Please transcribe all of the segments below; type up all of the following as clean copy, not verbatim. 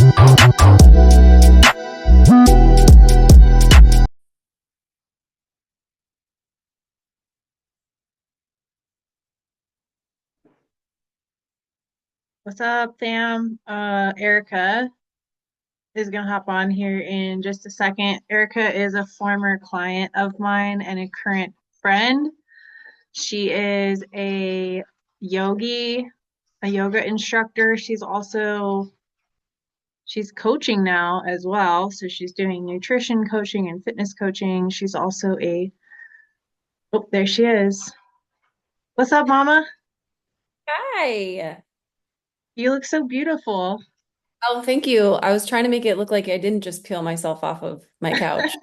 What's up, fam? Erica is gonna hop on here in just a second. Erica is a former client of mine and a current friend. She is a yogi, a yoga instructor. She's coaching now as well. So she's doing nutrition coaching and fitness coaching. She's also oh, there she is. What's up, mama? Hi. You look so beautiful. Oh, thank you. I was trying to make it look like I didn't just peel myself off of my couch.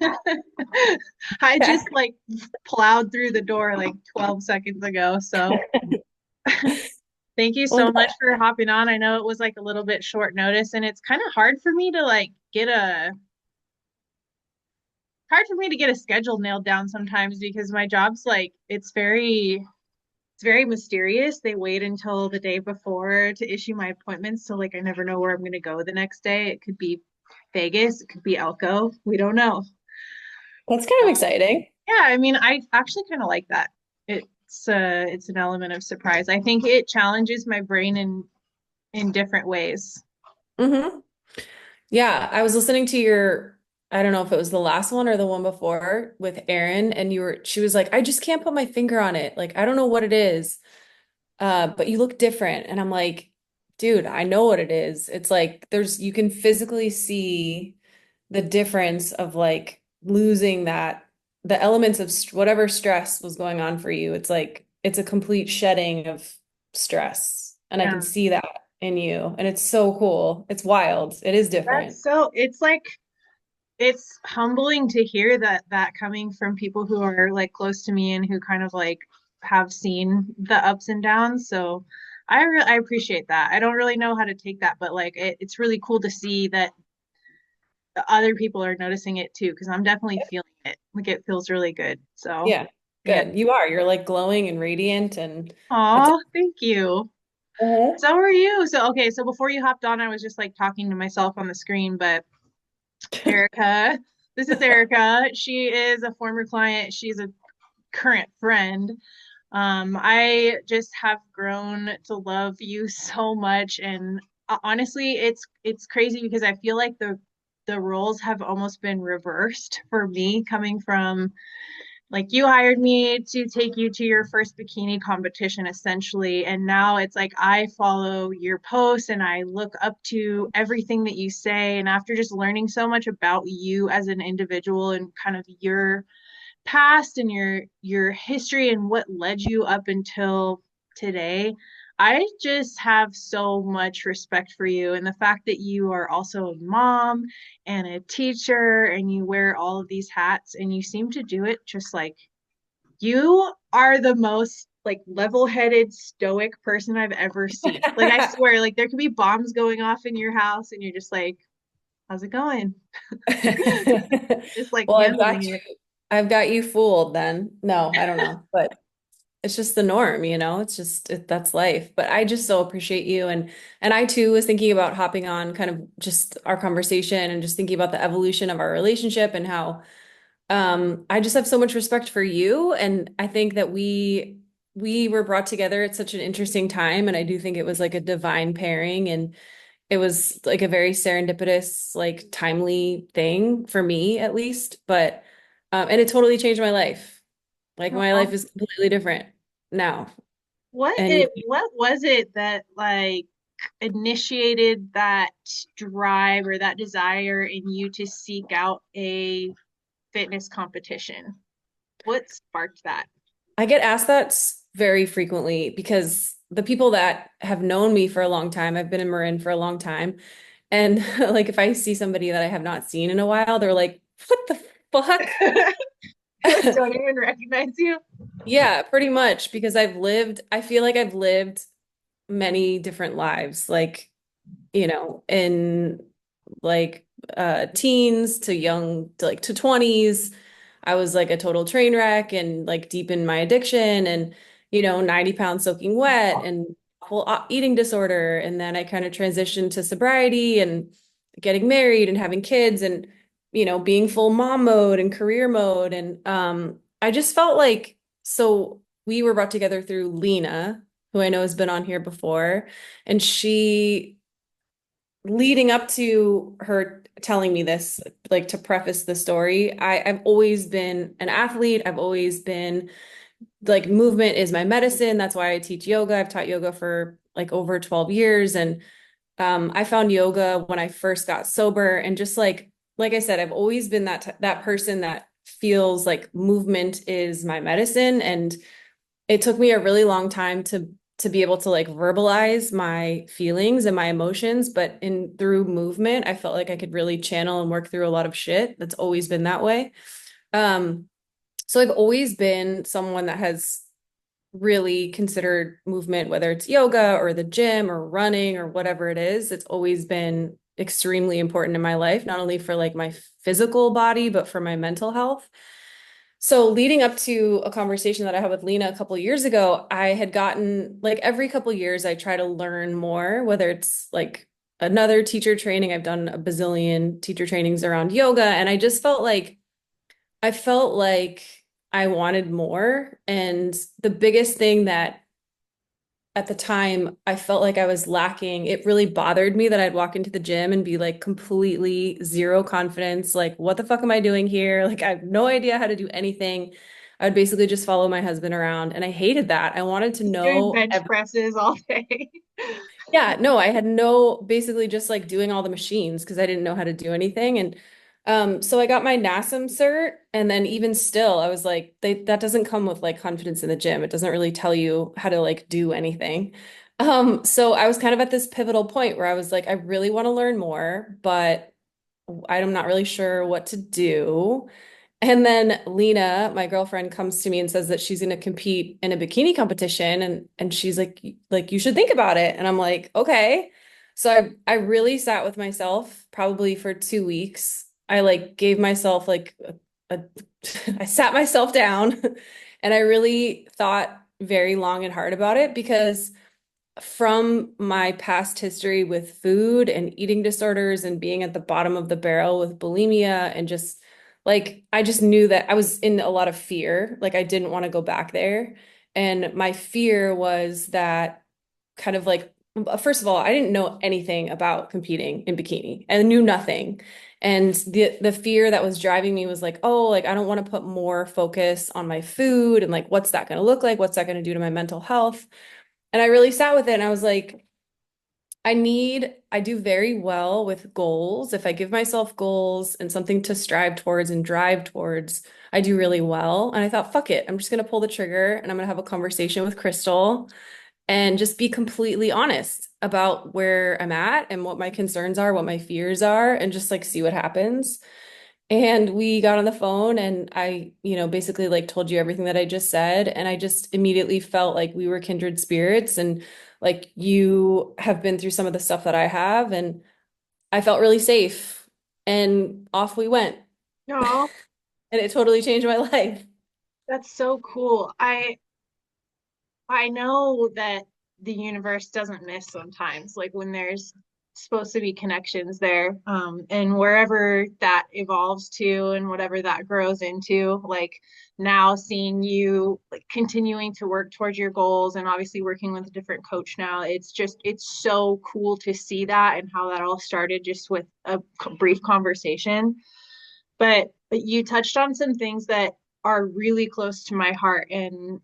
I just like plowed through the door like 12 seconds ago. So thank you Well, so much for hopping on. I know it was like a little bit short notice and it's kind of hard for me to get a schedule nailed down sometimes because my job's like it's very mysterious. They wait until the day before to issue my appointments. So like I never know where I'm going to go the next day. It could be Vegas, it could be Elko. We don't know. that's kind of exciting. Yeah, I mean, I actually kind of like that. It's an element of surprise. I think it challenges my brain in different ways. hmm Yeah, I was listening to I don't know if it was the last one or the one before with Erin, and she was like, I just can't put my finger on it. Like, I don't know what it is, but you look different. And I'm like, dude, I know what it is. It's like you can physically see the difference of like losing the elements of whatever stress was going on for you. It's like it's a complete shedding of stress, and I can Yeah. see that in you, and it's so cool. It's wild. It is different. It's like it's humbling to hear that coming from people who are like close to me and who kind of like have seen the ups and downs. So I appreciate that. I don't really know how to take that, but like it's really cool to see that the other people are noticing it too, because I'm definitely feeling it. Like it feels really good. So Yeah, yeah. good. You are. You're like glowing and radiant, and it's. Aw, thank you. Mhm. So are you. So okay, so before you hopped on, I was just like talking to myself on the screen, but Erica, this is Erica. She is a former client. She's a current friend. I just have grown to love you so much, and honestly, it's crazy because I feel like the roles have almost been reversed for me coming from like you hired me to take you to your first bikini competition essentially, and now it's like I follow your posts and I look up to everything that you say, and after just learning so much about you as an individual and kind of your past and your history and what led you up until today, I just have so much respect for you, and the fact that you are also a mom and a teacher and you wear all of these hats and you seem to do it just like you are the most like level-headed stoic person I've ever seen. Like I swear, like there could be bombs going off in your house and you're just like, how's it going? Just like Well, handling it. I've got you fooled then. No, I don't know, but it's just the norm, It's just that's life. But I just so appreciate you, and I too was thinking about hopping on kind of just our conversation and just thinking about the evolution of our relationship and how I just have so much respect for you, and I think that we were brought together at such an interesting time, and I do think it was like a divine pairing, and it was like a very serendipitous, like timely thing for me at least. But and it totally changed my life. Like my life is completely different now. And What was it that like initiated that drive or that desire in you to seek out a fitness competition? What sparked that? I get asked that very frequently because the people that have known me for a long time, I've been in Marin for a long time. And like if I see somebody that I have not seen in a while, they're like, what the fuck? Like don't even recognize you? Yeah, pretty much because I feel like I've lived many different lives, like, in like teens to young to like to 20s. I was like a total train wreck and like deep in my addiction and 90 pounds soaking wet and awful eating disorder. And then I kind of transitioned to sobriety and getting married and having kids and, being full mom mode and career mode. And I just felt like, so we were brought together through Lena, who I know has been on here before. And she, leading up to her telling me this, like to preface the story, I've always been an athlete. I've always been like movement is my medicine. That's why I teach yoga. I've taught yoga for like over 12 years. And I found yoga when I first got sober. And just like I said, I've always been that person that feels like movement is my medicine. And it took me a really long time to be able to like verbalize my feelings and my emotions, but in through movement, I felt like I could really channel and work through a lot of shit. That's always been that way. Um, so I've always been someone that has really considered movement, whether it's yoga or the gym or running or whatever it is. It's always been extremely important in my life, not only for like my physical body, but for my mental health. So leading up to a conversation that I had with Lena a couple of years ago, I had gotten like every couple of years I try to learn more, whether it's like another teacher training. I've done a bazillion teacher trainings around yoga, and I felt like I wanted more. And the biggest thing that at the time I felt like I was lacking, it really bothered me that I'd walk into the gym and be like completely zero confidence. Like, what the fuck am I doing here? Like, I have no idea how to do anything. I would basically just follow my husband around. And I hated that. I wanted to Just doing know bench presses all day. yeah, no, I had no basically just like doing all the machines because I didn't know how to do anything. And so I got my NASM cert, and then even still, I was like, that doesn't come with like confidence in the gym. It doesn't really tell you how to like do anything. So I was kind of at this pivotal point where I was like, I really want to learn more, but I'm not really sure what to do. And then Lena, my girlfriend, comes to me and says that she's going to compete in a bikini competition, and she's like you should think about it. And I'm like, okay. So I really sat with myself probably for 2 weeks. I like gave myself like a I sat myself down and I really thought very long and hard about it because from my past history with food and eating disorders and being at the bottom of the barrel with bulimia and just like I just knew that I was in a lot of fear. Like I didn't want to go back there. And my fear was that kind of like first of all, I didn't know anything about competing in bikini. I knew nothing. And the fear that was driving me was like, oh, like I don't want to put more focus on my food and like what's that going to look like? What's that going to do to my mental health? And I really sat with it and I was like, I do very well with goals. If I give myself goals and something to strive towards and drive towards, I do really well. And I thought, fuck it, I'm just going to pull the trigger and I'm going to have a conversation with Crystal and just be completely honest about where I'm at and what my concerns are, what my fears are, and just like see what happens. And we got on the phone and I, basically like told you everything that I just said. And I just immediately felt like we were kindred spirits and like you have been through some of the stuff that I have. And I felt really safe. And off we went. No, And it totally changed my life. that's so cool. I know that the universe doesn't miss sometimes, like when there's supposed to be connections there, and wherever that evolves to and whatever that grows into, like now seeing you like continuing to work towards your goals and obviously working with a different coach now, it's so cool to see that and how that all started just with a brief conversation. But you touched on some things that are really close to my heart and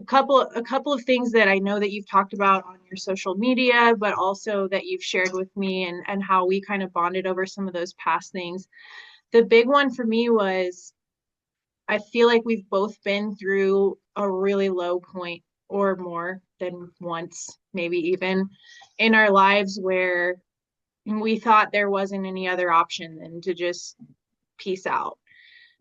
a couple of things that I know that you've talked about on your social media, but also that you've shared with me and how we kind of bonded over some of those past things. The big one for me was I feel like we've both been through a really low point or more than once, maybe even in our lives where we thought there wasn't any other option than to just peace out.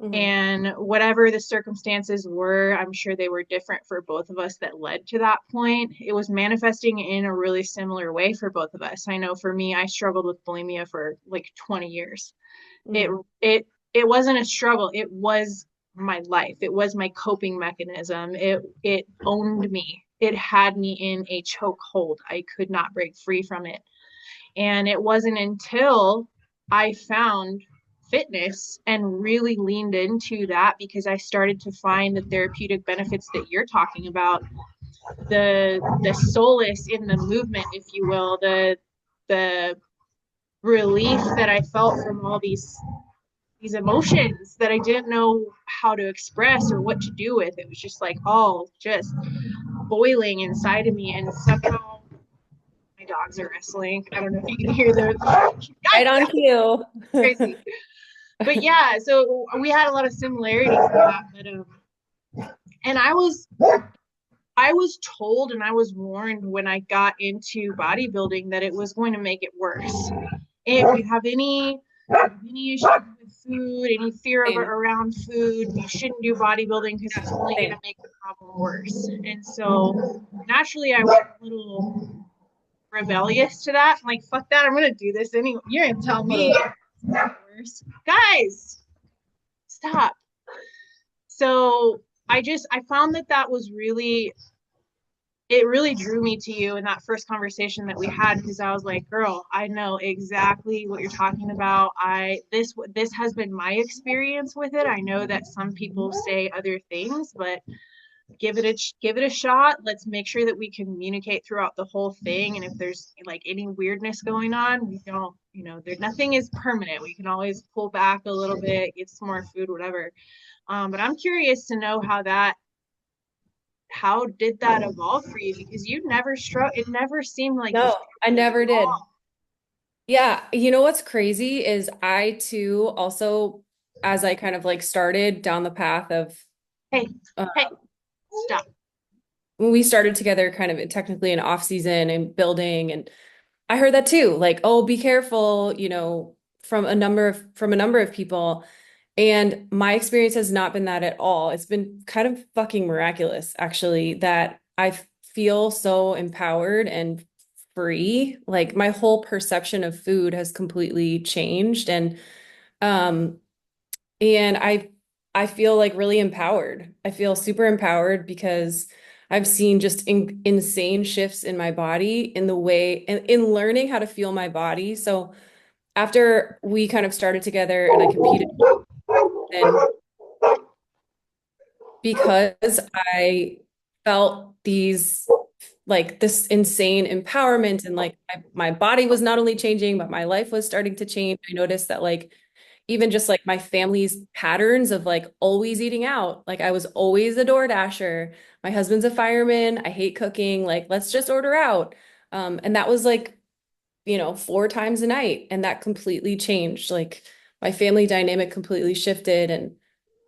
Mhm. And whatever the circumstances were, I'm sure they were different for both of us that led to that point. It was manifesting in a really similar way for both of us. I know for me, I struggled with bulimia for like 20 years. It Mhm. it wasn't a struggle. It was my life. It was my coping mechanism. It owned me. It had me in a chokehold. I could not break free from it. And it wasn't until I found fitness and really leaned into that, because I started to find the therapeutic benefits that you're talking about, the solace in the movement, if you will, the relief that I felt from all these emotions that I didn't know how to express or what to do with. It was just like all just boiling inside of me, and somehow my dogs are wrestling. I don't know if you can hear them. Right on cue. Crazy. But yeah, so we had a lot of similarities in that. And I was told and I was warned when I got into bodybuilding that it was going to make it worse. If you have any issues with food, any fear of Same. around food, you shouldn't do bodybuilding because it's only going to Same. make the problem worse. And so naturally, I went a little rebellious to that. I'm like, fuck that, I'm going to do this anyway. You're going to tell me Totally. it's worse. Guys, stop. So I found that was really, it really drew me to you in that first conversation that we had, because I was like, girl, I know exactly what you're talking about. This has been my experience with it. I know that some people say other things, but give it a shot. Let's make sure that we communicate throughout the whole thing, and if there's like any weirdness going on, we don't, there, nothing is permanent. We can always pull back a little bit, get some more food, whatever. But I'm curious to know how did that evolve for you, because you never it never seemed like you No, I struggled never at did. all. Yeah, you know what's crazy is I too also, as I kind of like started down the path of Hey, uh, hey, stop. when we started together kind of technically in off season and building, and I heard that too, like, oh, be careful, from a number of people. And my experience has not been that at all. It's been kind of fucking miraculous, actually, that I feel so empowered and free. Like my whole perception of food has completely changed. Um, and I feel like really empowered. I feel super empowered because I've seen just insane shifts in my body in the way and in learning how to feel my body. So after we kind of started together and I competed, then because I felt this insane empowerment, and like my body was not only changing, but my life was starting to change. I noticed that like even just like my family's patterns of like always eating out. Like I was always a Door Dasher. My husband's a fireman. I hate cooking. Like let's just order out. And that was like, 4 times a night. And that completely changed. Like my family dynamic completely shifted. And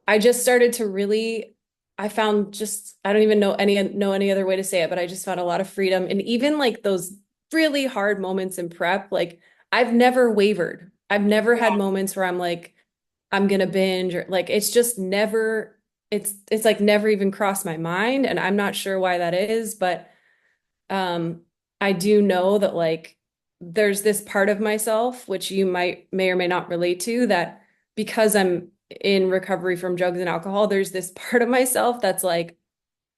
I just started to really, I found just, I don't even know any other way to say it, but I just found a lot of freedom. And even like those really hard moments in prep, like I've never wavered. I've never had moments where I'm like, I'm gonna binge, or like it's just never, it's like never even crossed my mind. And I'm not sure why that is, but um I do know that like there's this part of myself which you may or may not relate to, that because I'm in recovery from drugs and alcohol, there's this part of myself that's like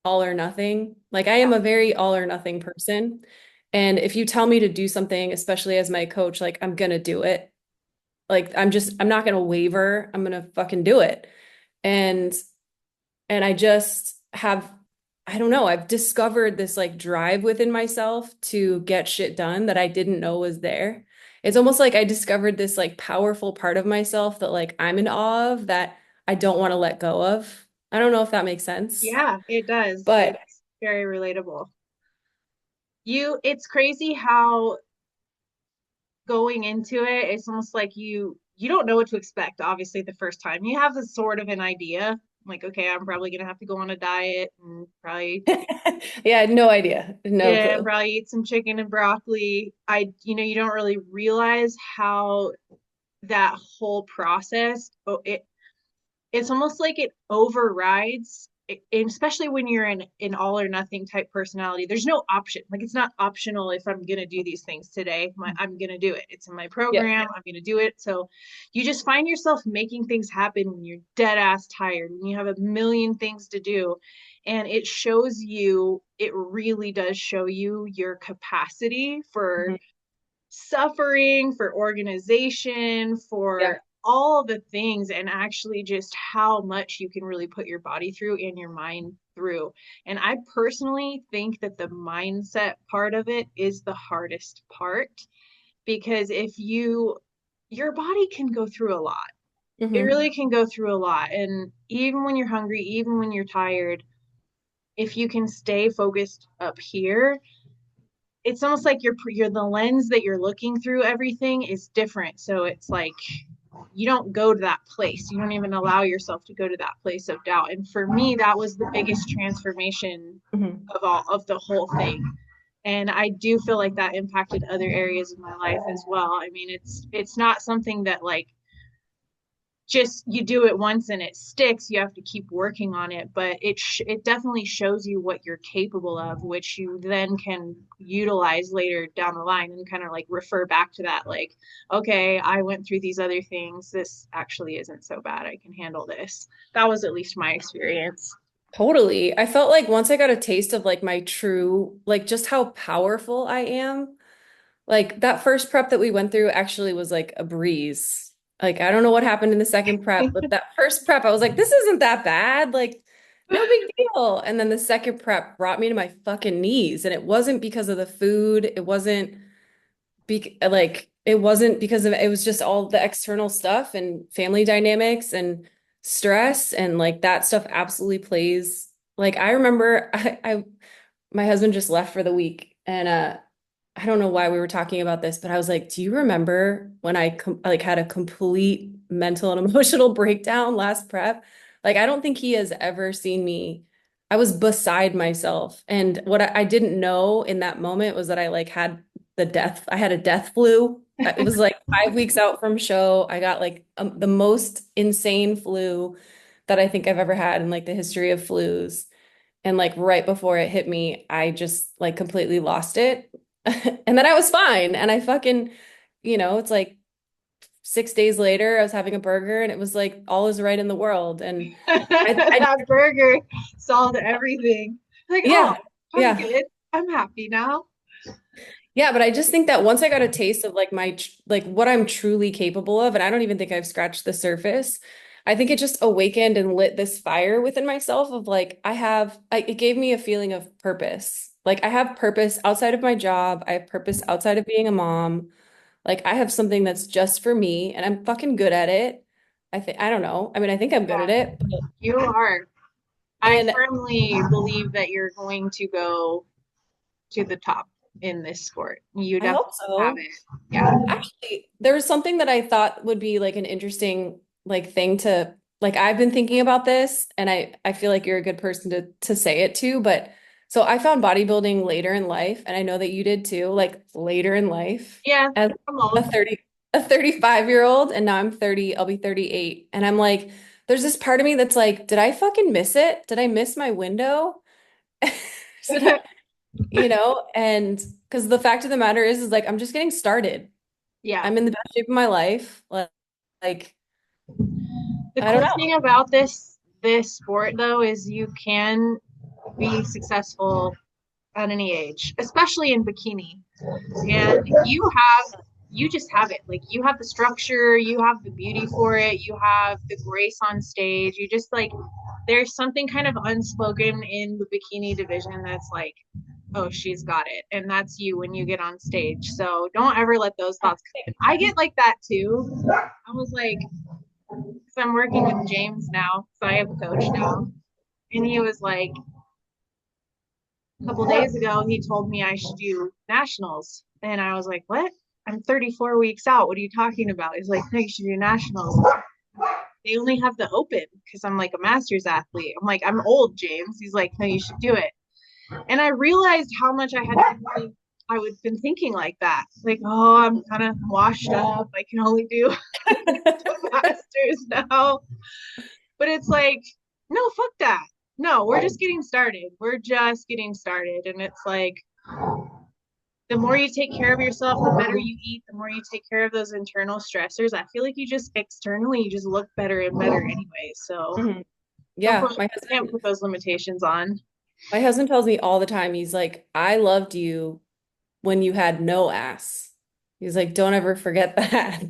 all or nothing. Like I am a very all or nothing person. And if you tell me to do something, especially as my coach, like I'm gonna do it. Like I'm not gonna waver. I'm gonna fucking do it. And I just have, I don't know, I've discovered this like drive within myself to get shit done that I didn't know was there. It's almost like I discovered this like powerful part of myself that like I'm in awe of, that I don't want to let go of. I don't know if that makes sense, Yeah, it does. but It's very relatable. It's crazy how going into it, it's almost like you don't know what to expect, obviously, the first time. You have a sort of an idea, like, okay, I'm probably gonna have to go on a diet and probably, yeah, no idea, no yeah, clue. probably eat some chicken and broccoli. You don't really realize how that whole process, it's almost like it overrides, especially when you're in an all or nothing type personality. There's no option. Like it's not optional. If I'm going to do these things today, I'm going to do it. It's in my Yeah. program. I'm going to do it. So you just find yourself making things happen when you're dead ass tired, when you have a million things to do. And it really does show you your capacity for Mhm. suffering, for organization, Yeah. for all the things, and actually just how much you can really put your body through and your mind through. And I personally think that the mindset part of it is the hardest part, because if your body can go through a lot. It Hmm. really can go through a lot. And even when you're hungry, even when you're tired, if you can stay focused up here, it's almost like you're the lens that you're looking through everything is different. So it's like you don't go to that place. You don't even allow yourself to go to that place of doubt. And for me, that was the biggest transformation Hmm. of the whole thing. And I do feel like that impacted other areas of my life as well. I mean, it's not something that like just you do it once and it sticks. You have to keep working on it, but it definitely shows you what you're capable of, which you then can utilize later down the line and kind of like refer back to that, like, okay, I went through these other things, this actually isn't so bad, I can handle this. That was at least my experience. Totally. I felt like once I got a taste of like my true, like just how powerful I am, like that first prep that we went through actually was like a breeze. Like I don't know what happened in the second prep, but that first prep, I was like, this isn't that bad. Like, no big deal. And then the second prep brought me to my fucking knees. And it wasn't because of the food. It wasn't because of it was just all the external stuff and family dynamics and stress and like that stuff absolutely plays. Like I remember I my husband just left for the week and I don't know why we were talking about this, but I was like, do you remember when like had a complete mental and emotional breakdown last prep? Like I don't think he has ever seen me. I was beside myself. And what I didn't know in that moment was that I like had I had a death flu. It was like 5 weeks out from show. I got like the most insane flu that I think I've ever had in like the history of flus. And like right before it hit me, I just like completely lost it. And then I was fine. And I fucking, it's like 6 days later, I was having a burger and it was like all is right in the world. And I That burger solved everything. Like, oh, yeah, I'm yeah. good, I'm happy now. Yeah, but I just think that once I got a taste of like like what I'm truly capable of, and I don't even think I've scratched the surface, I think it just awakened and lit this fire within myself of like it gave me a feeling of purpose. Like I have purpose outside of my job. I have purpose outside of being a mom. Like I have something that's just for me and I'm fucking good at it. I don't know. I mean, I think I'm good at Yeah, it. you are. I And firmly believe that you're going to go to the top in this sport. You I hope definitely have so. it. Yeah. Actually, there was something that I thought would be like an interesting like thing to like I've been thinking about this and I feel like you're a good person to say it to, but so I found bodybuilding later in life and I know that you did too, like later in life Yeah, as I'm a old. 30 a 35-year-old and now I'm 30, I'll be 38 and I'm like there's this part of me that's like did I fucking miss it? Did I miss my window? Did I, and because the fact of the matter is like I'm just getting started. Yeah. I'm in the best shape of my life. Like, The I don't cool know. thing about this sport though is you can be successful at any age, especially in bikini. And you just have it. Like you have the structure, you have the beauty for it, you have the grace on stage. You just like there's something kind of unspoken in the bikini division that's like, oh, she's got it. And that's you when you get on stage. So don't ever let those thoughts come in. I get like that too. I was like, because I'm working with James now, so I have a coach now. And he was like, a couple days ago, he told me I should do nationals. And I was like, what? I'm 34 weeks out. What are you talking about? He's like, no, you should do nationals. They only have the open because I'm like a master's athlete. I'm like, I'm old, James. He's like, no, you should do it. And I realized how much I would been thinking like that. Like, oh, I'm kind of washed up. I can only do the masters now. But it's like, no, fuck that. No, we're just getting started. We're just getting started. And it's like, the more you take care of yourself, the better you eat, the more you take care of those internal stressors. I feel like you just externally, you just look better and better anyway. So Mhm. don't Yeah, can't put those limitations on. my husband tells me all the time, he's like, I loved you when you had no ass. He's like, don't ever forget that.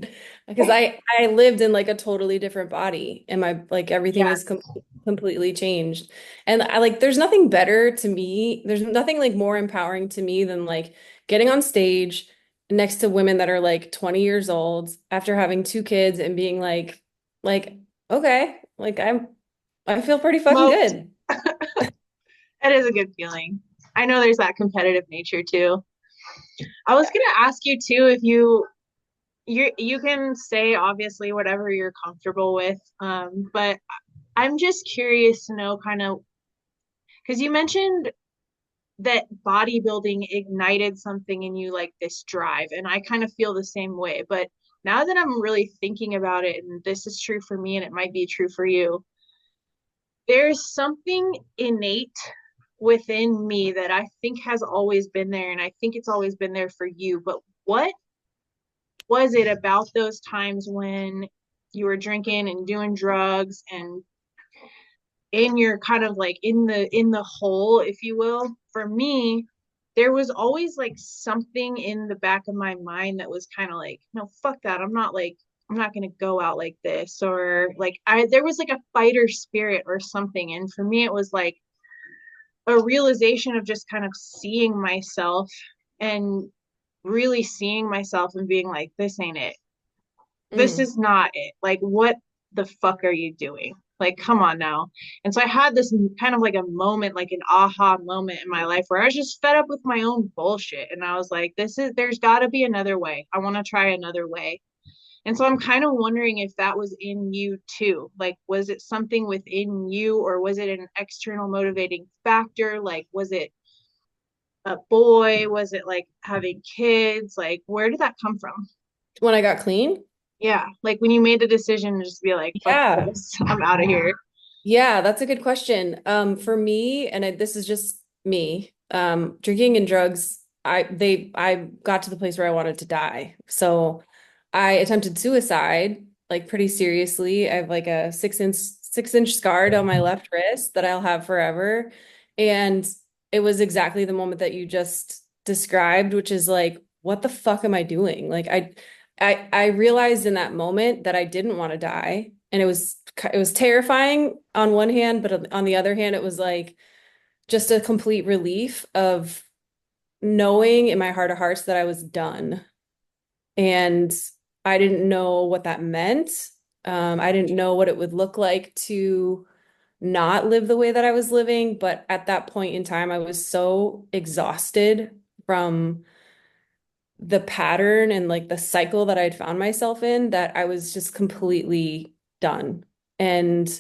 Because I lived in like a totally different body and my like everything is Yes. completely changed. And I like there's nothing better to me. There's nothing like more empowering to me than like getting on stage next to women that are like 20 years old after having two kids and being like okay, like I feel pretty fucking Smoked. good. It is a good feeling. I know there's that competitive nature too. I was gonna ask you too if you can say obviously whatever you're comfortable with, but I'm just curious to know kind of because you mentioned that bodybuilding ignited something in you like this drive, and I kind of feel the same way. But now that I'm really thinking about it, and this is true for me, and it might be true for you, there's something innate within me that I think has always been there, and I think it's always been there for you. But what was it about those times when you were drinking and doing drugs and in your kind of like in the hole, if you will? For me, there was always like something in the back of my mind that was kind of like, no, fuck that. I'm not gonna go out like this. Or like I there was like a fighter spirit or something. And for me it was like a realization of just kind of seeing myself and really seeing myself and being like, this ain't it. This Mm. is not it. Like, what the fuck are you doing? Like, come on now. And so I had this kind of like a moment, like an aha moment in my life where I was just fed up with my own bullshit. And I was like, there's got to be another way. I want to try another way. And so I'm kind of wondering if that was in you too. Like, was it something within you or was it an external motivating factor? Like, was it a boy? Was it like having kids? Like, where did that come from? When I got clean? Yeah, like when you made the decision to just be like, fuck Yeah. this, I'm out of here. Yeah, that's a good question. For me, and this is just me, drinking and drugs, I got to the place where I wanted to die. So I attempted suicide, like pretty seriously. I have like a 6-inch scar on my left wrist that I'll have forever. And it was exactly the moment that you just described, which is like, what the fuck am I doing? Like I realized in that moment that I didn't want to die. And it was terrifying on one hand, but on the other hand, it was like just a complete relief of knowing in my heart of hearts that I was done. And I didn't know what that meant. I didn't know what it would look like to not live the way that I was living. But at that point in time, I was so exhausted from the pattern and like the cycle that I'd found myself in that I was just completely done. And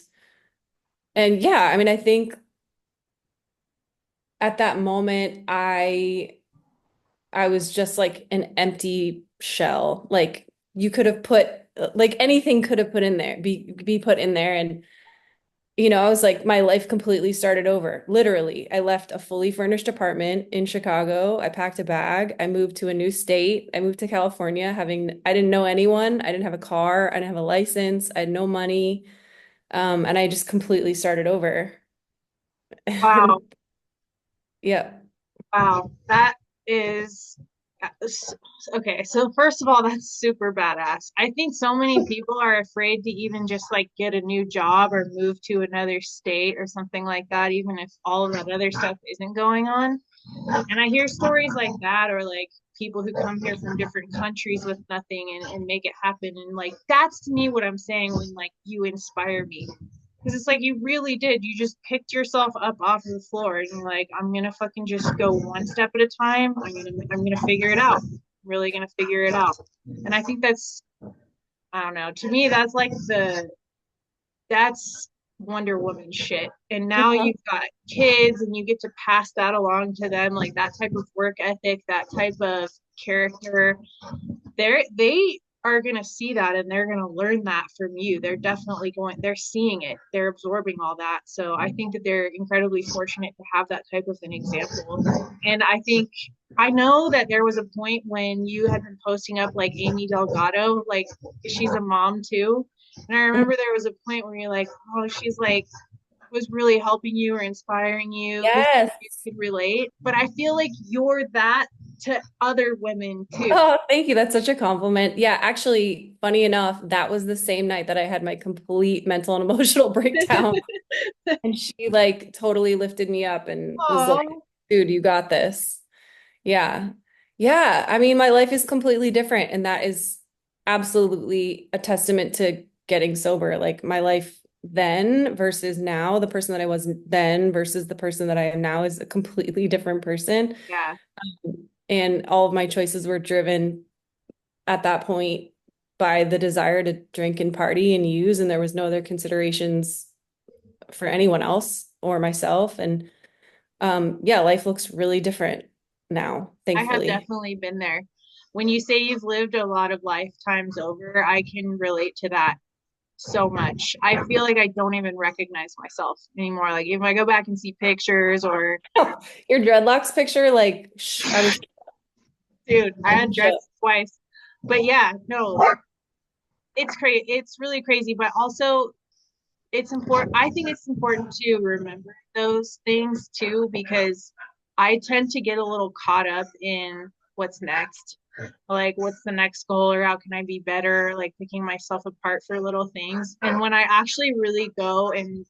yeah, I mean, I think at that moment I was just like an empty shell. Like you could have put like anything could have put in there, be put in there and I was like my life completely started over. Literally, I left a fully furnished apartment in Chicago. I packed a bag. I moved to a new state. I moved to California having I didn't know anyone. I didn't have a car. I didn't have a license. I had no money. And I just completely started over. Wow, And yeah. wow, that is okay. So first of all, that's super badass. I think so many people are afraid to even just like get a new job or move to another state or something like that, even if all of that other stuff isn't going on. And I hear stories like that, or like people who come here from different countries with nothing and make it happen. And like, that's to me what I'm saying when like you inspire me. Because it's like you really did. You just picked yourself up off of the floor and you're like, I'm gonna fucking just go one step at a time. I'm gonna figure it out. I'm really gonna figure it out. And I think that's I don't know. To me, that's like that's Wonder Woman shit. And now Yeah. you've got kids and you get to pass that along to them, like that type of work ethic, that type of character. They are gonna see that and they're gonna learn that from you. They're seeing it, they're absorbing all that. So I think that they're incredibly fortunate to have that type of an example. And I know that there was a point when you had been posting up like Amy Delgado, like she's a mom too. And I remember there was a point where you're like, oh, she's like was really helping you or inspiring you because Yes. you could relate. But I feel like you're that. to other women too. Oh, thank you. That's such a compliment. Yeah, actually, funny enough, that was the same night that I had my complete mental and emotional breakdown. And she like totally lifted me up and was like, Oh, dude, you got this. Yeah. Yeah. I mean, my life is completely different. And that is absolutely a testament to getting sober. Like my life then versus now, the person that I was then versus the person that I am now is a completely different person. yeah. And all of my choices were driven at that point by the desire to drink and party and use. And there was no other considerations for anyone else or myself. And yeah, life looks really different now, I have thankfully. definitely been there. When you say you've lived a lot of lifetimes over, I can relate to that so much. I feel like I don't even recognize myself anymore. Like if I go back and see pictures or Your dreadlocks picture, like, I was dude, I like, had shook. dreads twice. But yeah, no, it's crazy. It's really crazy, but also it's important. I think it's important to remember those things too, because I tend to get a little caught up in what's next. Like, what's the next goal, or how can I be better? Like, picking myself apart for little things. And when I actually really go and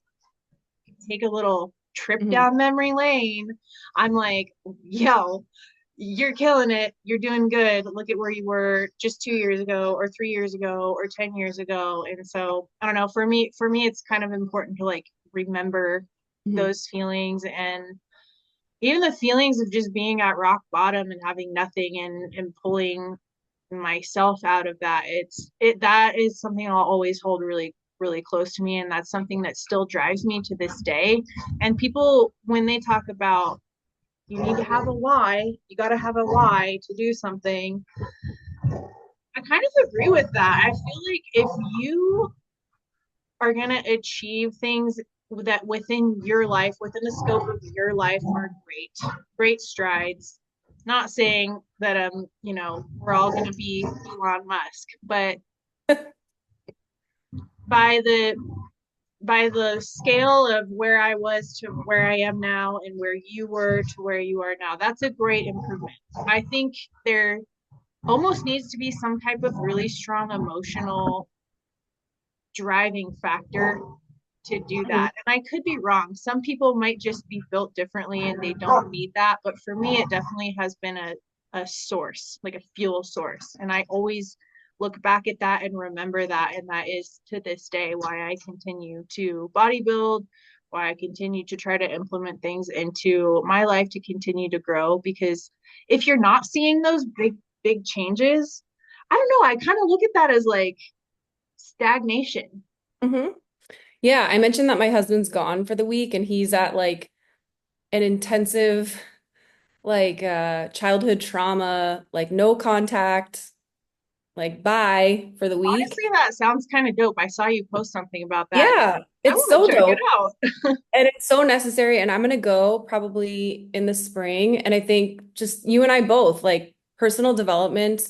take a little trip Mhm. down memory lane, I'm like, yo, you're killing it. You're doing good. Look at where you were just 2 years ago or 3 years ago or 10 years ago. And so I don't know, for me, it's kind of important to like remember Mhm. those feelings and even the feelings of just being at rock bottom and having nothing and pulling myself out of that. That is something I'll always hold really close to me, and that's something that still drives me to this day. And people, when they talk about you need to have a why, you got to have a why to do something, I kind of agree with that. I feel like if you are going to achieve things that within your life, within the scope of your life, are great strides. Not saying that we're all going to be Elon Musk, but by the by the scale of where I was to where I am now and where you were to where you are now, that's a great improvement. I think there almost needs to be some type of really strong emotional driving factor to do Mhm. that. And I could be wrong. Some people might just be built differently and they don't need that. But for me, it definitely has been a source, like a fuel source. And I always look back at that and remember that. And that is to this day why I continue to bodybuild, why I continue to try to implement things into my life to continue to grow. Because if you're not seeing those big changes, I don't know. I kind of look at that as like stagnation. Mhm. Yeah, I mentioned that my husband's gone for the week and he's at like an intensive like childhood trauma, like no contact, like bye for the week. Honestly, that sounds kind of dope. I saw you post something about that. Yeah, I it's want so to check it dope. out. And it's so necessary. And I'm gonna go probably in the spring. And I think just you and I both, like personal development,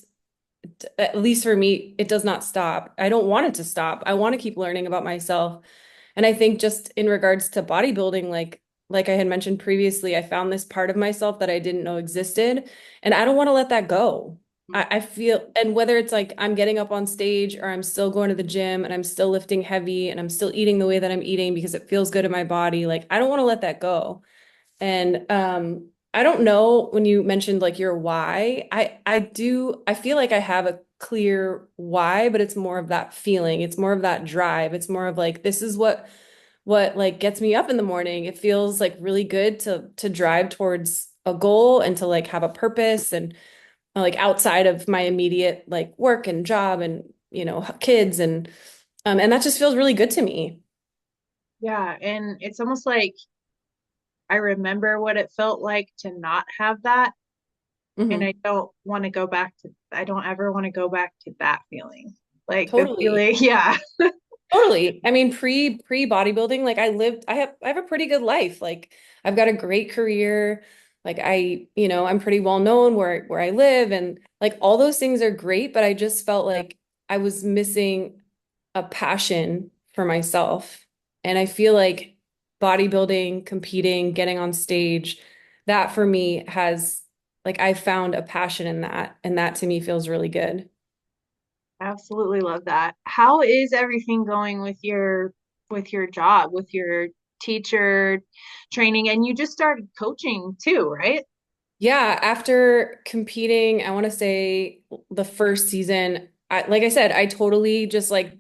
at least for me, it does not stop. I don't want it to stop. I want to keep learning about myself. And I think just in regards to bodybuilding, like I had mentioned previously, I found this part of myself that I didn't know existed. And I don't want to let that go. I feel, and whether it's like I'm getting up on stage or I'm still going to the gym and I'm still lifting heavy and I'm still eating the way that I'm eating because it feels good in my body, like I don't want to let that go. And I don't know when you mentioned like your why. I feel like I have a clear why, but it's more of that feeling. It's more of that drive. It's more of like this is what like gets me up in the morning. It feels like really good to drive towards a goal and to like have a purpose and like outside of my immediate like work and job and kids and that just feels really good to me. Yeah, and it's almost like I remember what it felt like to not have that, and Hmm. I don't ever want to go back to that feeling. Like the Totally. feeling, yeah. Totally. I mean, pre bodybuilding, like I have a pretty good life. Like I've got a great career. Like I'm pretty well known where I live and like all those things are great, but I just felt like I was missing a passion for myself. And I feel like bodybuilding, competing, getting on stage, that for me has like I found a passion in that, and that to me feels really good. Absolutely love that. How is everything going with your job, with your teacher training? And you just started coaching too, right? Yeah, after competing, I want to say the first season, like I said, I totally just like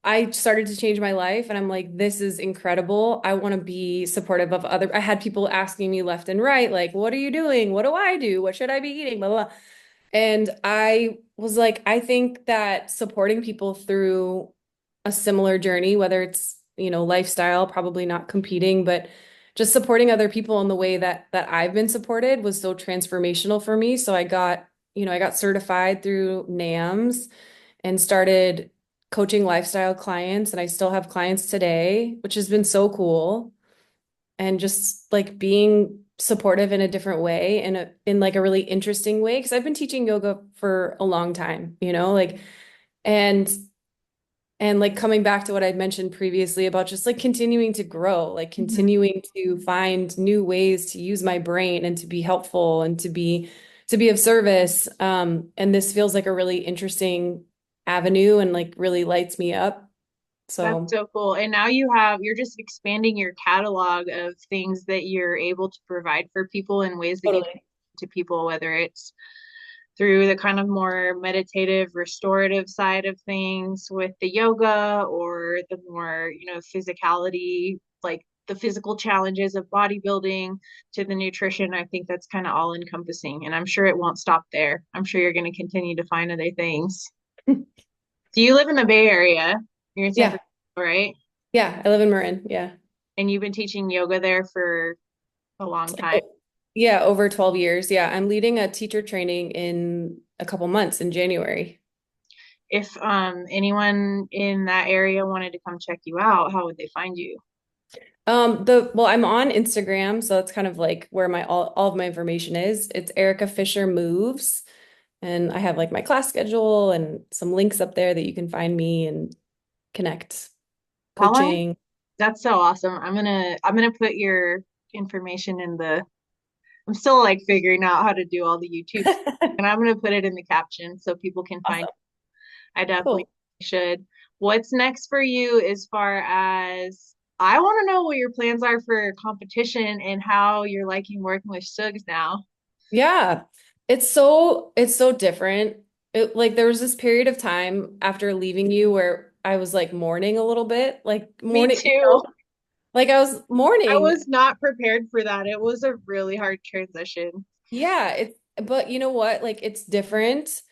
I started to change my life and I'm like, this is incredible. I want to be supportive of other. I had people asking me left and right, like, what are you doing? What do I do? What should I be eating? Blah, blah, blah. And I was like, I think that supporting people through a similar journey, whether it's, lifestyle, probably not competing, but just supporting other people in the way that I've been supported was so transformational for me. So I got certified through NAMS and started coaching lifestyle clients, and I still have clients today, which has been so cool. And just like being supportive in a different way, in like a really interesting way, because I've been teaching yoga for a long time, like and and like coming back to what I'd mentioned previously about just like continuing to grow, like Mhm. continuing to find new ways to use my brain and to be helpful and to be of service. And this feels like a really interesting avenue and like really lights me up. That's So so cool. And now you're just expanding your catalog of things that you're able to provide for people in ways that you can totally. to people, whether it's through the kind of more meditative, restorative side of things with the yoga or the more, physicality, like the physical challenges of bodybuilding to the nutrition. I think that's kind of all encompassing. And I'm sure it won't stop there. I'm sure you're going to continue to find other things. Do you live in the Bay Area? You're in San Yeah. Francisco, right? Yeah. I live in Marin. Yeah. And you've been teaching yoga there for a long time. Yeah, over 12 years. Yeah, I'm leading a teacher training in a couple months in January. If anyone in that area wanted to come check you out, how would they find you? I'm on Instagram, so that's kind of like where my all of my information is. It's Erika Fischer Moves, and I have like my class schedule and some links up there that you can find me and connect How long? coaching. That's so awesome. I'm gonna put your information in the I'm still like figuring out how to do all the YouTube stuff, and I'm gonna put it in the caption so people can find. Awesome. I definitely Cool. should. What's next for you as far as I want to know what your plans are for competition and how you're liking working with Suggs now. Yeah. It's so different. Like there was this period of time after leaving you where I was like mourning a little bit, like Me mourning, too. like I was I mourning. was not prepared for that. It was a really hard transition. Yeah, but you know what? Like it's different.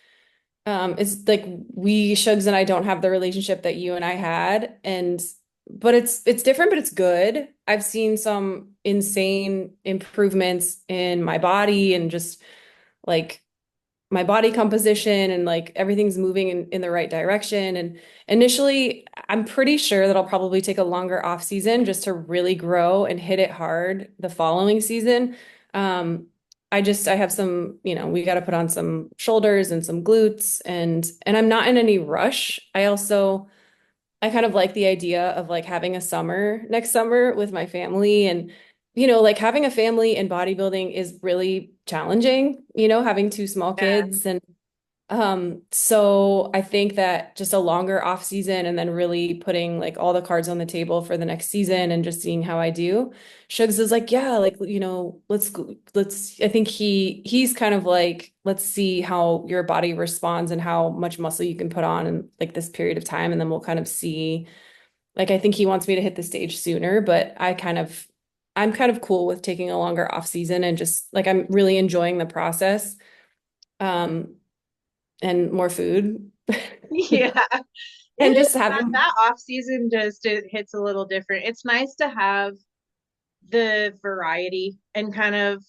It's like we Shugs and I don't have the relationship that you and I had, and but it's different, but it's good. I've seen some insane improvements in my body and just like my body composition and like everything's moving in the right direction. And initially, I'm pretty sure that I'll probably take a longer off season just to really grow and hit it hard the following season. Um, I have some, we got to put on some shoulders and some glutes and I'm not in any rush. I kind of like the idea of like having a summer next summer with my family and like having a family in bodybuilding is really challenging, having two small Yeah. kids and so I think that just a longer off season and then really putting like all the cards on the table for the next season and just seeing how I do. Shugs is like, yeah, like, let's I think he's kind of like, let's see how your body responds and how much muscle you can put on in like this period of time. And then we'll kind of see, like, I think he wants me to hit the stage sooner, but I'm kind of cool with taking a longer off season and just like, I'm really enjoying the process. Um, and more food Yeah. It and is just having that off season just it hits a little different. It's nice to have the variety and kind of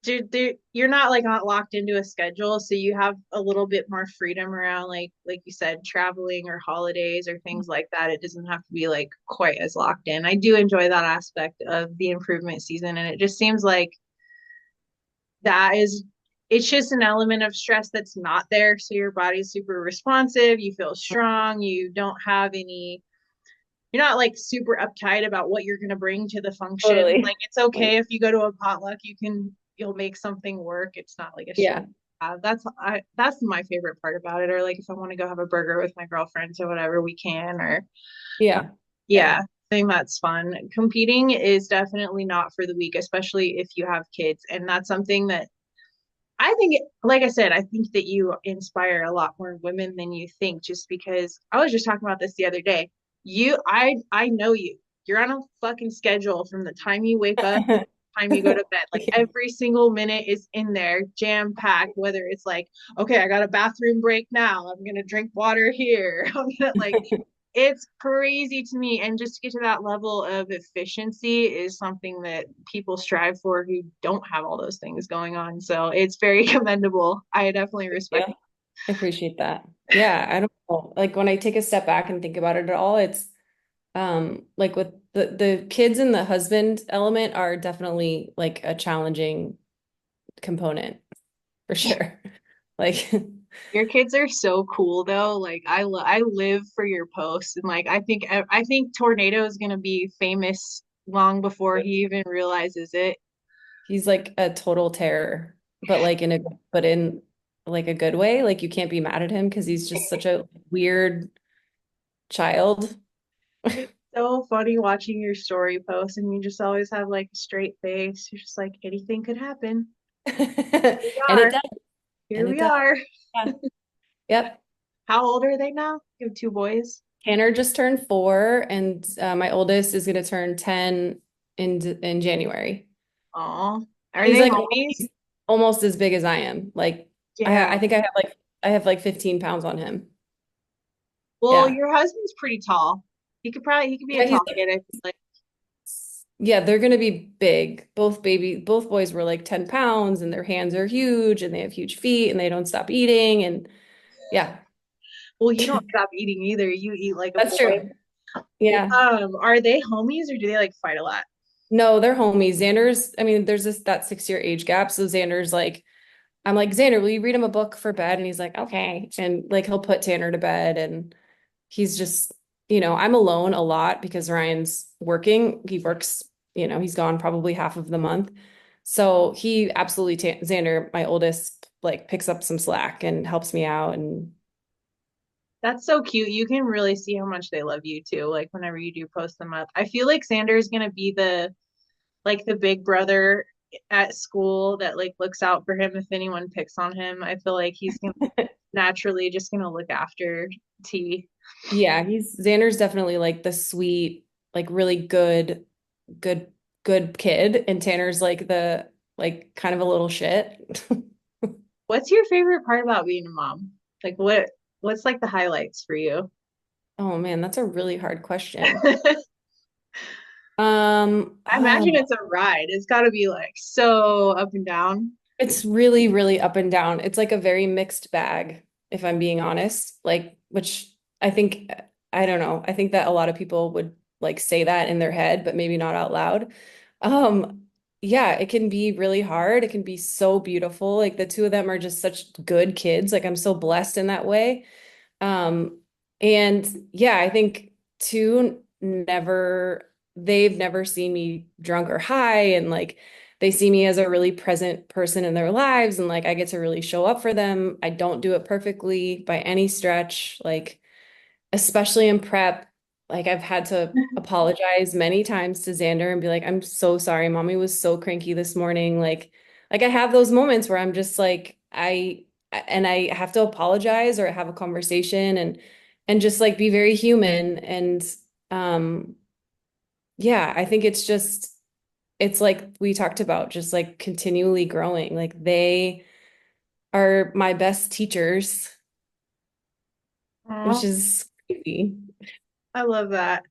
you're not like not locked into a schedule, so you have a little bit more freedom around like you said, traveling or holidays or things like that. It doesn't have to be like quite as locked in. I do enjoy that aspect of the improvement season, and it just seems like that is it's just an element of stress that's not there. So your body's super responsive, you feel strong, you don't have any you're not like super uptight about what you're going to bring to the function. totally Like it's okay like if you go to a potluck, you can you'll make something work. It's not like a stress. Yeah. That's my favorite part about it. Or like if I want to go have a burger with my girlfriends or whatever, we can. Or uh, Yeah. Yeah. yeah, I think that's fun. Competing is definitely not for the weak, especially if you have kids. And that's something that I think, like I said, I think that you inspire a lot more women than you think, just because I was just talking about this the other day. I know you. You're on a fucking schedule from the time you wake up, time you go to bed. Like Yeah. every single minute is in there, jam packed, whether it's like, okay, I got a bathroom break now. I'm gonna drink water here. I'm gonna like it's crazy to me. And just to get to that level of efficiency is something that people strive for who don't have all those things going on. So it's very commendable. I definitely respect Yeah. I appreciate that. Yeah, I don't know. Like when I take a step back and think about it at all, it's like with the kids and the husband element are definitely like a challenging component for sure. Like your kids are so cool though. Like I live for your posts and like I think Tornado is gonna be famous long before he even realizes it. he's like a total terror, but like in like a good way. Like you can't be mad at him because he's just such a weird child. It's so funny watching your story posts and you just always have like a straight face. You're just like anything could happen. We And it are. does. Here And it we does. are. Yeah. Yep. How old are they now? You have two boys. Tanner just turned 4, and my oldest is going to turn 10 in January. Oh, are He's they like homies? he's almost as big as I am. Like I Damn. think I have like 15 pounds on him. Well, Yeah. your husband's pretty tall. He could be a Yeah, he's tall kid. I feel like. yeah, they're gonna be big. Both boys were like 10 pounds and their hands are huge and they have huge feet and they don't stop eating. And yeah, Well, you don't stop eating either. You eat like a that's boy. true. Yeah. Are they homies or do they like fight a lot? No, they're homies. Xander's, I mean, there's that 6-year age gap. So Xander's like, I'm like, Xander, will you read him a book for bed? And he's like, okay. And like he'll put Tanner to bed and he's just, I'm alone a lot because Ryan's working. He works, he's gone probably half of the month. So he absolutely, Xander, my oldest, like picks up some slack and helps me out. And That's so cute. You can really see how much they love you too. Like whenever you do post them up. I feel like Xander's gonna be the big brother at school that like looks out for him if anyone picks on him. I feel like he's gonna naturally just gonna look after T. yeah, Xander's definitely like the sweet, like really good, good kid. And Tanner's like like kind of a little shit. What's your favorite part about being a mom? Like what's like the highlights for you? Oh man, that's a really hard question. I imagine Oh, it's a ride. It's got to be like so up and down. it's really, really up and down. It's like a very mixed bag, if I'm being honest. Like, which I think, I don't know. I think that a lot of people would like say that in their head, but maybe not out loud. Um, yeah, it can be really hard. It can be so beautiful. Like the two of them are just such good kids. Like I'm so blessed in that way. Um, and yeah, I think two they've never seen me drunk or high, and like they see me as a really present person in their lives, and like I get to really show up for them. I don't do it perfectly by any stretch, like especially in prep. Like I've had to apologize many times to Xander and be like, I'm so sorry, mommy was so cranky this morning. Like I have those moments where I'm just like, I have to apologize or have a conversation and just like be very human. And um yeah, I think it's like we talked about, just like continually growing. Like they are my best teachers, which Oh, is crazy. I love that.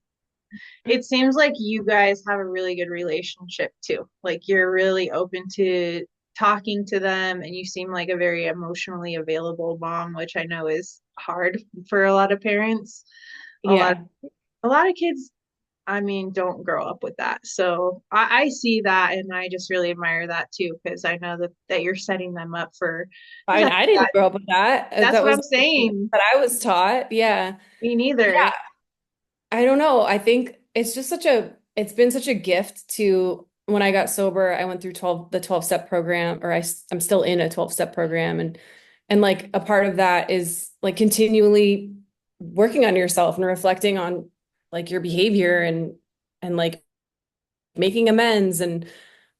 It seems like you guys have a really good relationship too. Like you're really open to talking to them and you seem like a very emotionally available mom, which I know is hard for a lot of parents. A lot Yeah. a lot of kids, I mean, don't grow up with that. So I see that and I just really admire that too, because I know that you're setting them up for just I didn't grow up with that. that's That what was I'm saying. that I was taught. Yeah. Me Yeah. neither. I don't know. I think it's been such a gift to when I got sober, I went through the 12-step program, or I'm still in a 12-step program. And like a part of that is like continually working on yourself and reflecting on like your behavior and like making amends and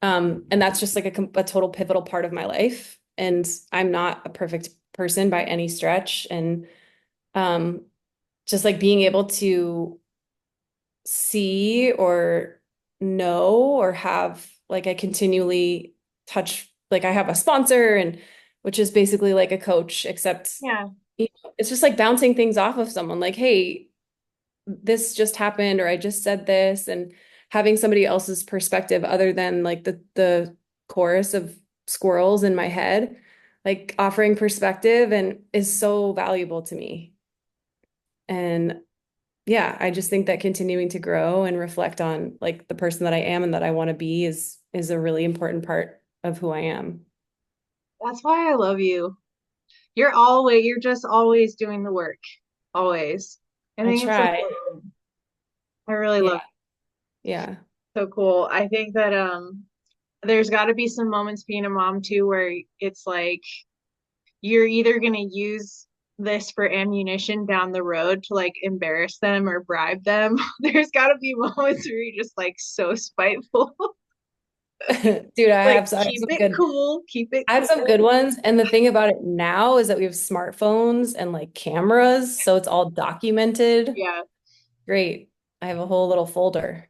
that's just like a total pivotal part of my life. And I'm not a perfect person by any stretch. And um just like being able to see or know or have like I continually touch like I have a sponsor and which is basically like a coach, except Yeah. it's just like bouncing things off of someone like, hey, this just happened or I just said this, and having somebody else's perspective other than like the chorus of squirrels in my head, like offering perspective and is so valuable to me. And yeah, I just think that continuing to grow and reflect on like the person that I am and that I want to be is a really important part of who I am. That's why I love you. You're just always doing the work. Always. I I think it's so try. cool. I really Yeah. love Yeah. it. So cool. I think that there's got to be some moments being a mom too where it's like you're either going to use this for ammunition down the road to like embarrass them or bribe them. There's got to be moments where you're just like so spiteful. Dude, Like I have keep some it good cool, keep it I have some cool. good ones. And the thing about it now is that we have smartphones and like cameras, so it's all documented. Yeah. Great. I have a whole little folder.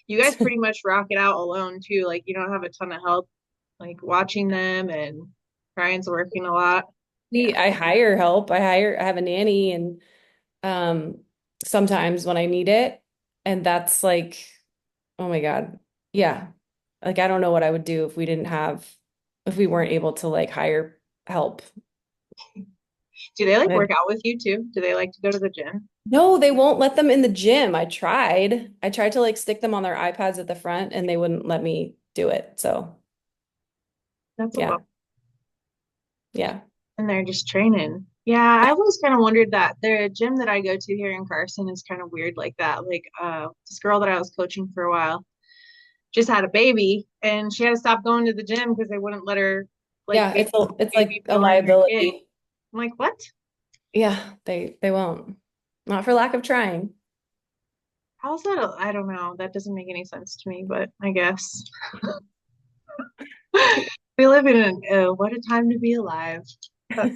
You guys pretty much rock it out alone too. Like you don't have a ton of help like watching them, and Ryan's working a lot. I hire help. I have a nanny and um sometimes when I need it. And that's like, oh my God. Yeah. Like I don't know what I would do if we weren't able to like hire help. Do they like Like, work out with you too? Do they like to go to the gym? no, they won't let them in the gym. I tried to like stick them on their iPads at the front and they wouldn't let me do it. So That's a bum. yeah. Yeah. And they're just training. Yeah, I've always kind of wondered that. The gym that I go to here in Carson is kind of weird like that. Like this girl that I was coaching for a while just had a baby and she had to stop going to the gym because they wouldn't let her like Yeah, it's baby like a bonus her kid. liability. I'm like, what? Yeah, they won't. Not for lack of trying. How's that? I don't know. That doesn't make any sense to me, but I guess we live in what a time to be alive. But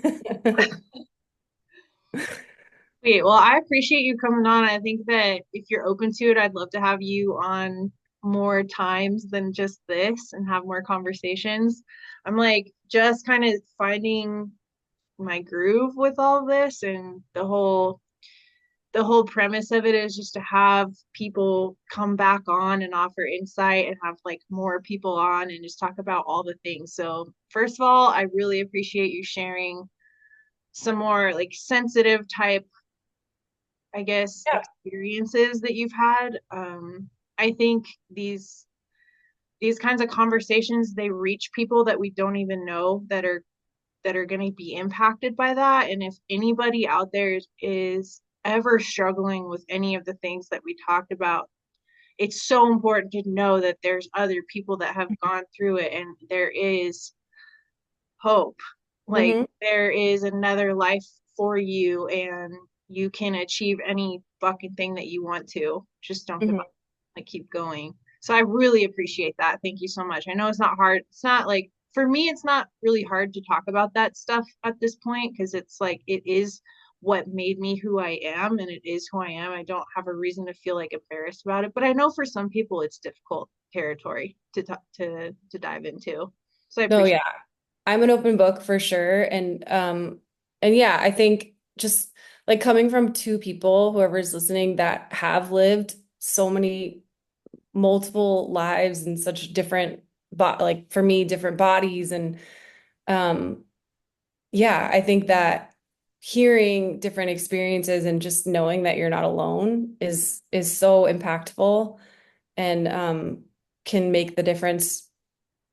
sweet. Well, I appreciate you coming on. I think that if you're open to it, I'd love to have you on more times than just this and have more conversations. I'm like just kind of finding my groove with all this, and the whole premise of it is just to have people come back on and offer insight and have like more people on and just talk about all the things. So, first of all, I really appreciate you sharing some more like sensitive type, I guess, Yeah. experiences that you've had. I think these kinds of conversations, they reach people that we don't even know that are going to be impacted by that. And if anybody out there is ever struggling with any of the things that we talked about, it's so important to know that there's other people that have gone through it and there is hope. Like Hmm. there is another life for you and you can achieve any fucking thing that you want to. Just don't give Hmm. up. Like keep going. So I really appreciate that. Thank you so much. I know it's not hard. It's not like for me it's not really hard to talk about that stuff at this point because it's like it is what made me who I am and it is who I am. I don't have a reason to feel like embarrassed about it, but I know for some people it's difficult territory to dive into. So I No, appreciate yeah. I'm an open book for sure. And yeah, I think just like coming from two people, whoever's listening, that have lived so many multiple lives and such different like for me, different bodies. And um yeah, I think that hearing different experiences and just knowing that you're not alone is so impactful and can make the difference,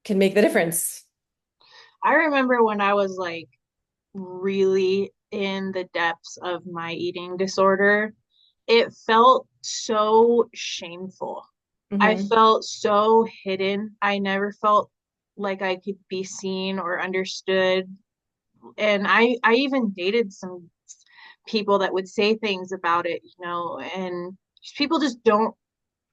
can make the difference. I remember when I was like really in the depths of my eating disorder, it felt so shameful. I Hmm. felt so hidden. I never felt like I could be seen or understood. And I even dated some people that would say things about it, and people just don't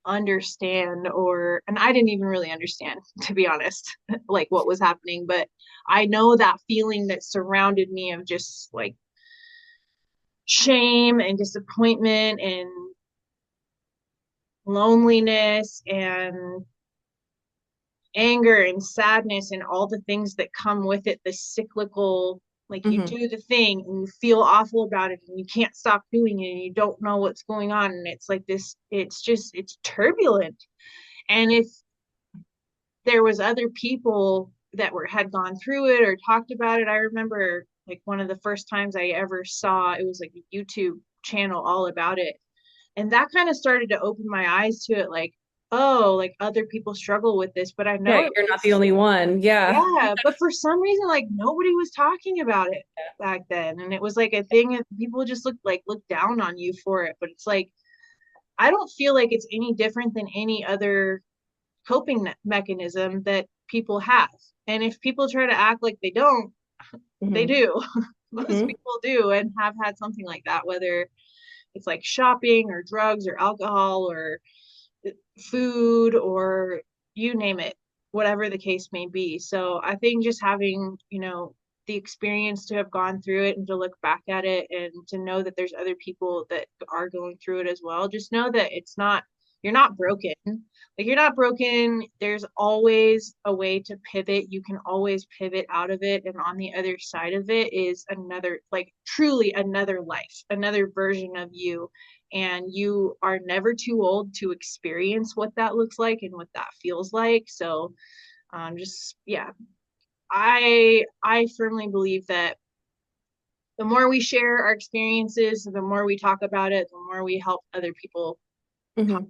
understand, or and I didn't even really understand, to be honest, like what was happening, but I know that feeling that surrounded me of just like shame and disappointment and loneliness and anger and sadness and all the things that come with it, the cyclical, like you Hmm. do the thing and you feel awful about it and you can't stop doing it and you don't know what's going on, and it's like this, it's turbulent. And if there was other people that were had gone through it or talked about it, I remember like one of the first times I ever saw, it was like a YouTube channel all about it, and that kind of started to open my eyes to it, like, oh, like other people struggle with this, but I know Right. it You're not the was, only one. Yeah. yeah, but for some reason, like nobody was talking about it back then. And it was like a thing that people just look down on you for it. But it's like, I don't feel like it's any different than any other coping mechanism that people have. And if people try to act like they don't, they Hmm. do. Most Hmm. people do and have had something like that, whether it's like shopping or drugs or alcohol or food or you name it, whatever the case may be. So I think just having, the experience to have gone through it and to look back at it and to know that there's other people that are going through it as well. Just know that you're not broken. Like you're not broken. There's always a way to pivot. You can always pivot out of it. And on the other side of it is another, like truly another life, another version of you, and you are never too old to experience what that looks like and what that feels like. So just yeah, I firmly believe that the more we share our experiences, the more we talk about it, the more we help other people come, Hmm.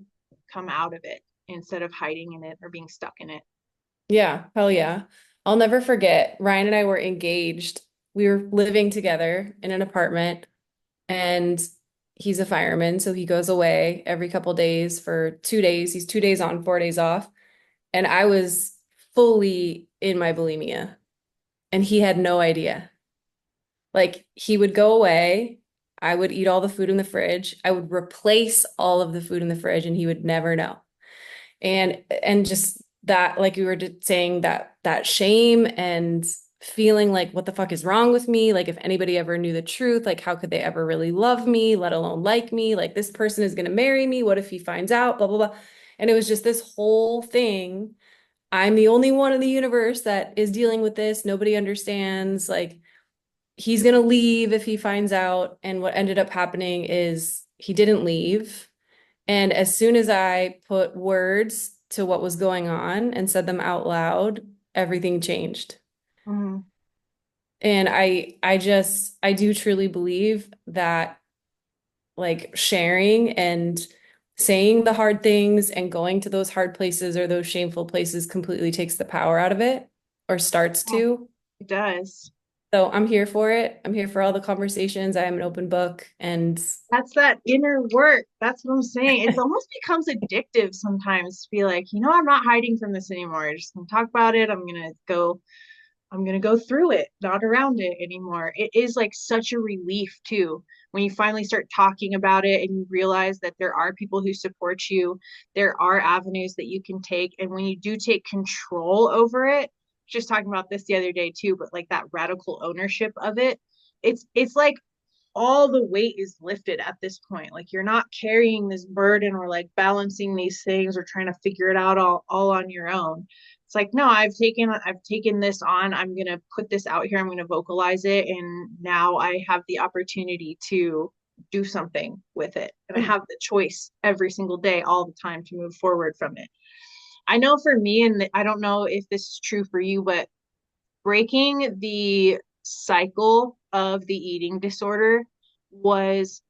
come out of it instead of hiding in it or being stuck in it. Yeah. Hell yeah. I'll never forget. Ryan and I were engaged. We were living together in an apartment, and he's a fireman, so he goes away every couple days for 2 days. He's 2 days on, 4 days off. And I was fully in my bulimia, and he had no idea. Like he would go away, I would eat all the food in the fridge, I would replace all of the food in the fridge, and he would never know. And just that, like you were just saying, that shame and feeling like what the fuck is wrong with me? Like if anybody ever knew the truth, like how could they ever really love me, let alone like me? Like this person is gonna marry me. What if he finds out? Blah blah blah. And it was just this whole thing. I'm the only one in the universe that is dealing with this. Nobody understands. Like he's gonna leave if he finds out. And what ended up happening is he didn't leave. And as soon as I put words to what was going on and said them out loud, everything changed. Mm-hmm. And I do truly believe that like sharing and saying the hard things and going to those hard places or those shameful places completely takes the power out of it or starts Yeah, to. it does. So I'm here for it. I'm here for all the conversations. I am an open book and That's that inner work. That's what I'm saying. It almost becomes addictive sometimes to be like, I'm not hiding from this anymore. I'm just gonna talk about it. I'm going to go through it, not around it anymore. It is like such a relief too when you finally start talking about it and you realize that there are people who support you. There are avenues that you can take. And when you do take control over it, just talking about this the other day too, but like that radical ownership of it, it's like all the weight is lifted at this point. Like you're not carrying this burden or like balancing these things or trying to figure it out all on your own. It's like, no, I've taken this on. I'm gonna put this out here. I'm gonna vocalize it. And now I have the opportunity to do something with it. And I have the choice every single day, all the time to move forward from it. I know for me, and I don't know if this is true for you, but breaking the cycle of the eating disorder was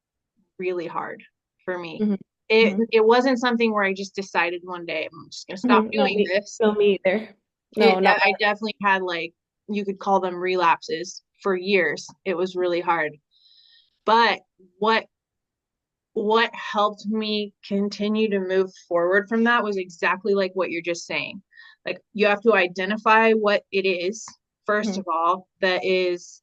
really hard for me. Mhm. Mhm. It wasn't something where I just decided one day I'm just gonna stop Mhm. doing this. No, me either. No, not I definitely had, like, you could call them relapses for years. It was really hard. But what what helped me continue to move forward from that was exactly like what you're just saying. Like you have to identify what it is, first Mhm. of all, that is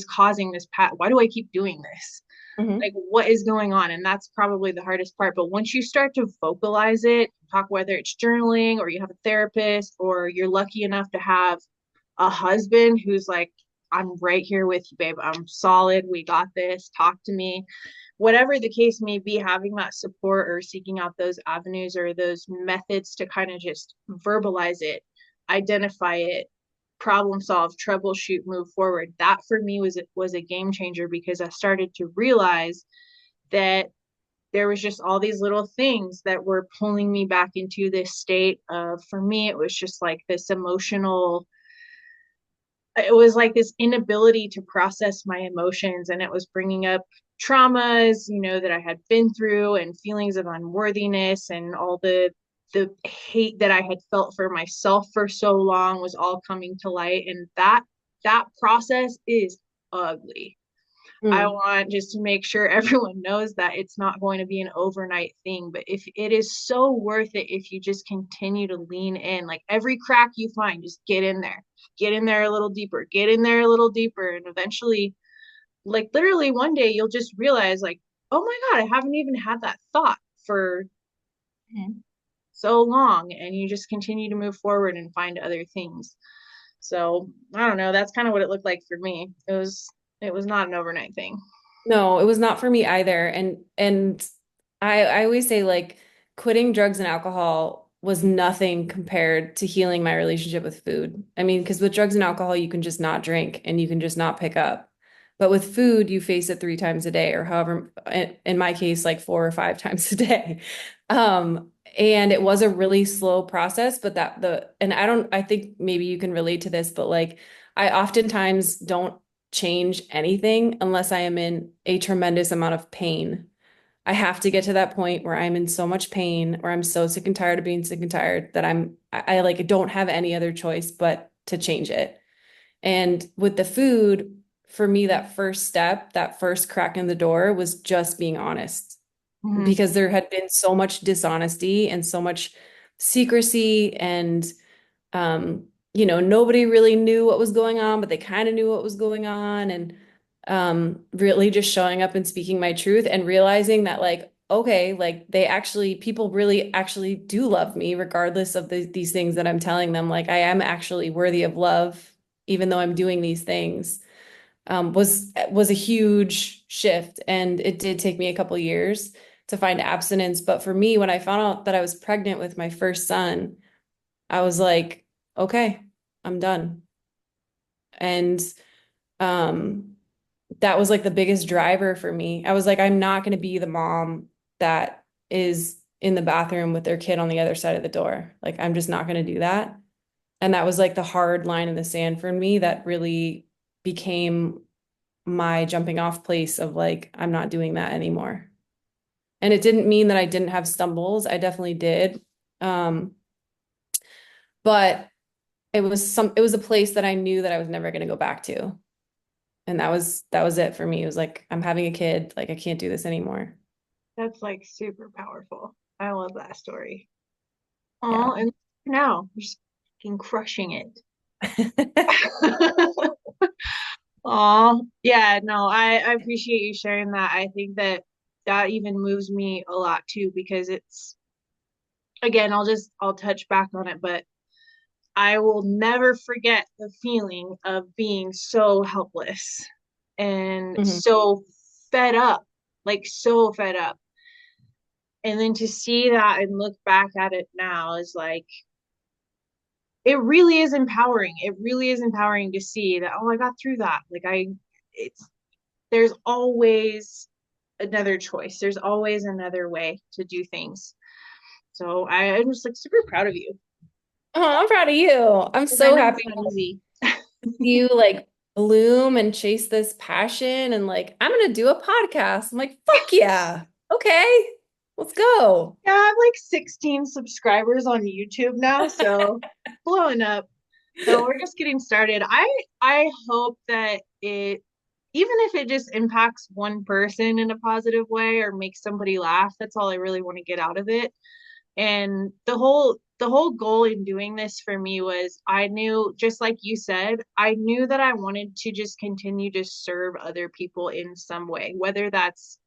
causing this why do I keep doing this? Mhm. Like what is going on? And that's probably the hardest part. But once you start to vocalize it, talk, whether it's journaling or you have a therapist or you're lucky enough to have a husband who's like, I'm right here with you, babe. I'm solid. We got this. Talk to me. Whatever the case may be, having that support or seeking out those avenues or those methods to kind of just verbalize it, identify it, problem solve, troubleshoot, move forward. That for me was a game changer because I started to realize that there was just all these little things that were pulling me back into this state of, for me it was just like this emotional, it was like this inability to process my emotions, and it was bringing up traumas, that I had been through, and feelings of unworthiness, and all the hate that I had felt for myself for so long was all coming to light. And that process is ugly. I Mm. want just to make sure everyone knows that it's not going to be an overnight thing, but if it is so worth it, if you just continue to lean in, like every crack you find, just get in there a little deeper, get in there a little deeper. And eventually, like literally one day, you'll just realize, like, oh my God, I haven't even had that thought for so long. And you just continue to move forward and find other things. So I don't know. That's kind of what it looked like for me. It was not an overnight thing. No, it was not for me either. And I always say like quitting drugs and alcohol was nothing compared to healing my relationship with food. I mean, because with drugs and alcohol, you can just not drink and you can just not pick up. But with food, you face it 3 times a day, or however, in my case, like 4 or 5 times a day. And it was a really slow process, but and I think maybe you can relate to this, but like I oftentimes don't change anything unless I am in a tremendous amount of pain. I have to get to that point where I'm in so much pain, where I'm so sick and tired of being sick and tired that I like don't have any other choice but to change it. And with the food, for me, that first step, that first crack in the door was just being honest Mm-hmm. because there had been so much dishonesty and so much secrecy and nobody really knew what was going on, but they kind of knew what was going on. And really just showing up and speaking my truth and realizing that, like, okay, like people really actually do love me, regardless of these things that I'm telling them. Like, I am actually worthy of love, even though I'm doing these things, was a huge shift. And it did take me a couple years to find abstinence. But for me, when I found out that I was pregnant with my first son, I was like, okay, I'm done. And um, that was like the biggest driver for me. I was like, I'm not going to be the mom that is in the bathroom with their kid on the other side of the door. Like, I'm just not going to do that. And that was like the hard line in the sand for me that really became my jumping off place of like, I'm not doing that anymore. And it didn't mean that I didn't have stumbles. I definitely did. Um, but it was a place that I knew that I was never going to go back to. And that was it for me. It was like, I'm having a kid, like I can't do this anymore. That's like super powerful. I love that story. Yeah. Oh, and now you're just fucking crushing it. Oh, yeah, no, I appreciate you sharing that. I think that that even moves me a lot too, because it's, again, I'll touch back on it, but I will never forget the feeling of being so helpless and Mhm. so fed up, like so fed up. And then to see that and look back at it now is like, it really is empowering. It really is empowering to see that, oh, I got through that. It's, there's always another choice. There's always another way to do things. So I'm just like super proud of you. Oh, I'm proud of you. I'm Because I so know it's happy not easy. to see you like bloom and chase this passion and like, I'm gonna do a podcast. I'm like, fuck yeah. Okay, let's go. Yeah, I have like 16 subscribers on YouTube now, so blowing up. So we're just getting started. I hope that it even if it just impacts one person in a positive way or makes somebody laugh, that's all I really want to get out of it. And the whole goal in doing this for me was I knew, just like you said, I knew that I wanted to just continue to serve other people in some way, whether that's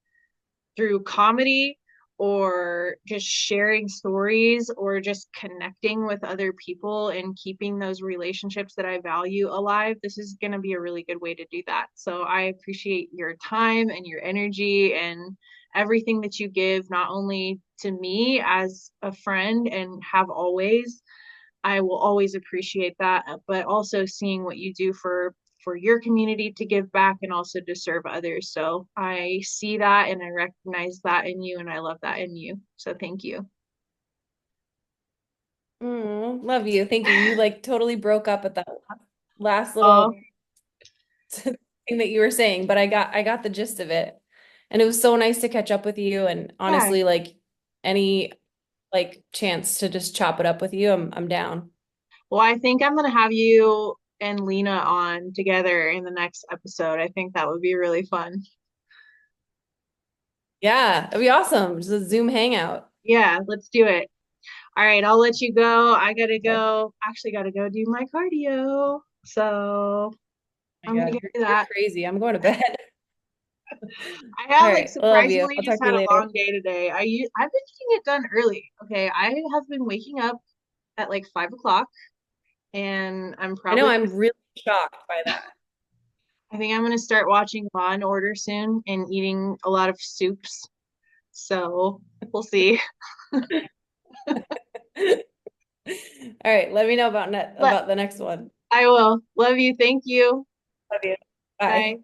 through comedy or just sharing stories or just connecting with other people and keeping those relationships that I value alive. This is going to be a really good way to do that. So I appreciate your time and your energy and everything that you give, not only to me as a friend and have always, I will always appreciate that, but also seeing what you do for your community to give back and also to serve others. So I see that and I recognize that in you and I love that in you. So thank you. Love you. Thank you. You like totally broke up at that last Oh, little thing that you were saying, but I got the gist of it. And it was so nice to catch up with you. And yeah. honestly, like any like chance to just chop it up with you, I'm down. Well, I think I'm gonna have you and Lena on together in the next episode. I think that would be really fun. Yeah, it'd be awesome. Just a Zoom hangout. Yeah, let's do it. All right, I'll let you go. I gotta Okay. go, actually gotta go do my cardio. So Oh I'm my gonna God, go do you're that. crazy. I'm going to bed. I All have like right. I love you. surprisingly I'll just talk to had you a later. long day today. I've been getting it done early. Okay, I have been waking up at like 5 o'clock, and I'm I know probably I'm really shocked by that. I think I'm gonna start watching Law and Order soon and eating a lot of soups. So we'll see. All right. Let me know about But about the next one. I will. Love you. Thank you. Love you. Bye. Bye.